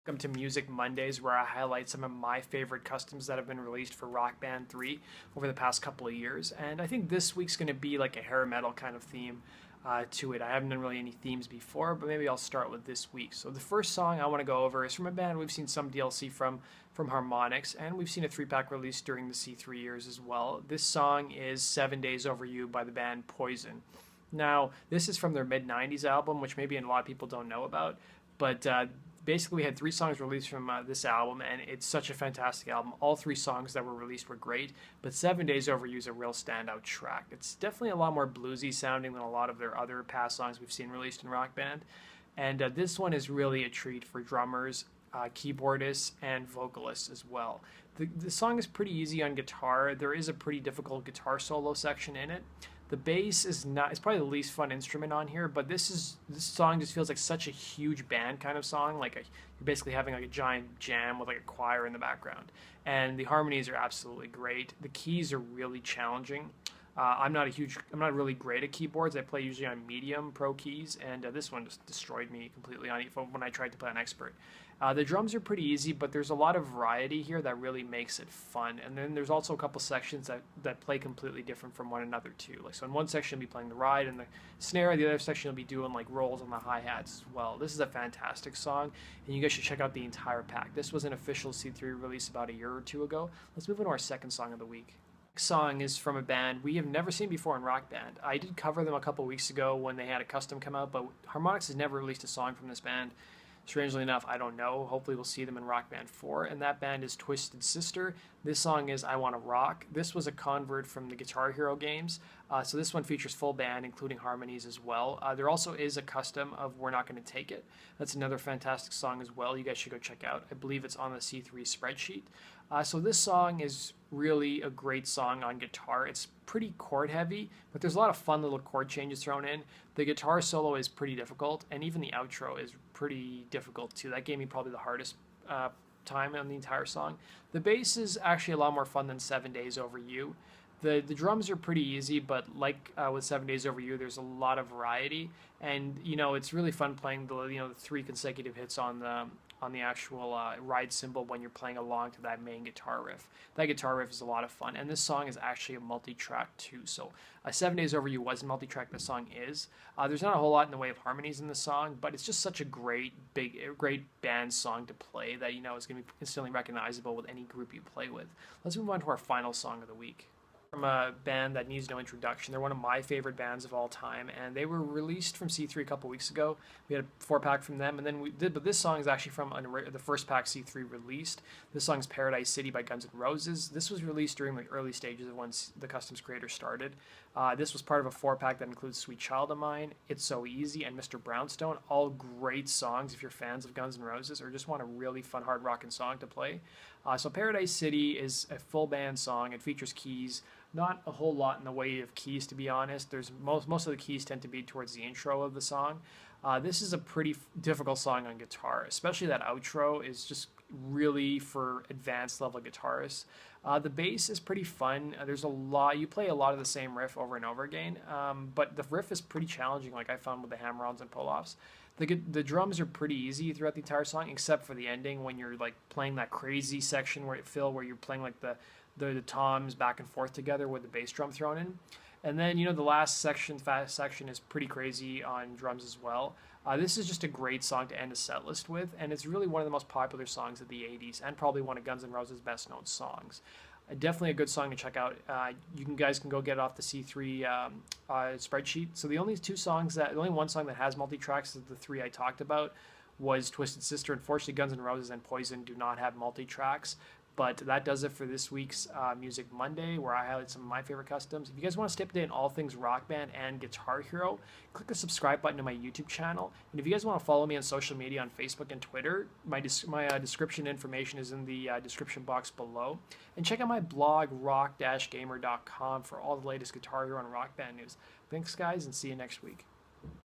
Welcome to Music Mondays, where I highlight some of my favorite customs that have been released for Rock Band 3 over the past couple of years. And I think this week's going to be like a hair metal kind of theme to it. I haven't done really any themes before, but maybe I'll start with this week. So the first song I want to go over is from a band we've seen some DLC from Harmonix, and we've seen a 3-pack release during the C3 years as well. This song is 7 Days Over You by the band Poison. Now, this is from their mid-90s album, which maybe a lot of people don't know about, but basically we had 3 songs released from this album, and it's such a fantastic album. All 3 songs that were released were great, but 7 Days Over You is a real standout track. It's definitely a lot more bluesy sounding than a lot of their other past songs we've seen released in Rock Band, and this one is really a treat for drummers, keyboardists, and vocalists as well. The song is pretty easy on guitar. There is a pretty difficult guitar solo section in it. The bass is not, it's probably the least fun instrument on here, but this song just feels like such a huge band kind of song. You're basically having like a giant jam with like a choir in the background. And the harmonies are absolutely great. The keys are really challenging. I'm not really great at keyboards. I play usually on medium pro keys, and this one just destroyed me completely when I tried to play on expert. The drums are pretty easy, but there's a lot of variety here that really makes it fun. And then there's also a couple sections that play completely different from one another too. So in one section you'll be playing the ride and the snare, the other section you'll be doing like rolls on the hi-hats as well. This is a fantastic song, and you guys should check out the entire pack. This was an official C3 release about a year or two ago. Let's move into our second song of the week. Song is from a band we have never seen before in Rock Band. I did cover them a couple weeks ago when they had a custom come out, but Harmonix has never released a song from this band. Strangely enough, I don't know. Hopefully we'll see them in Rock Band 4, and that band is Twisted Sister. This song is I Wanna Rock. This was a convert from the Guitar Hero games, so this one features full band, including harmonies as well. There also is a custom of We're Not Gonna Take It. That's another fantastic song as well. You guys should go check out. I believe it's on the C3 spreadsheet. So this song is really a great song on guitar. It's pretty chord heavy, but there's a lot of fun little chord changes thrown in. The guitar solo is pretty difficult, and even the outro is pretty difficult too. That gave me probably the hardest time on the entire song. The bass is actually a lot more fun than 7 Days Over You. The drums are pretty easy, but like with 7 Days Over You, there's a lot of variety, and it's really fun playing the 3 consecutive hits on the actual ride cymbal when you're playing along to that main guitar riff. That guitar riff is a lot of fun, and this song is actually a multi-track too. So 7 Days Over You was a multi-track. The song is. There's not a whole lot in the way of harmonies in the song, but it's just such a great band song to play that is going to be instantly recognizable with any group you play with. Let's move on to our final song of the week. From a band that needs no introduction. They're one of my favorite bands of all time, and they were released from C3 a couple weeks ago. We had a 4-pack from them, and then but this song is actually from the first pack C3 released. This song is Paradise City by Guns N' Roses. This was released during the early stages of when the Customs creator started. This was part of a 4-pack that includes Sweet Child of Mine, It's So Easy, and Mr. Brownstone. All great songs if you're fans of Guns N' Roses or just want a really fun hard rockin' song to play. So Paradise City is a full band song. It features keys. Not a whole lot in the way of keys, to be honest. There's most of the keys tend to be towards the intro of the song. This is a pretty difficult song on guitar, especially that outro is just really for advanced level guitarists. The bass is pretty fun. There's a lot, you play a lot of the same riff over and over again, but the riff is pretty challenging, like I found with the hammer-ons and pull-offs. The drums are pretty easy throughout the entire song, except for the ending when you're like playing that crazy section where you're playing like the toms back and forth together with the bass drum thrown in. And then, the last section, fast section, is pretty crazy on drums as well. This is just a great song to end a set list with, and it's really one of the most popular songs of the 80s, and probably one of Guns N' Roses' best-known songs. Definitely a good song to check out. You guys can go get it off the C3 spreadsheet. So the only one song that has multi-tracks of the 3 I talked about was Twisted Sister. Unfortunately, Guns N' Roses and Poison do not have multi-tracks. But that does it for this week's Music Monday, where I highlight some of my favorite customs. If you guys want to stay up to date on all things Rock Band and Guitar Hero, click the subscribe button to my YouTube channel. And if you guys want to follow me on social media on Facebook and Twitter, my description information is in the description box below. And check out my blog, rock-gamer.com, for all the latest Guitar Hero and Rock Band news. Thanks, guys, and see you next week.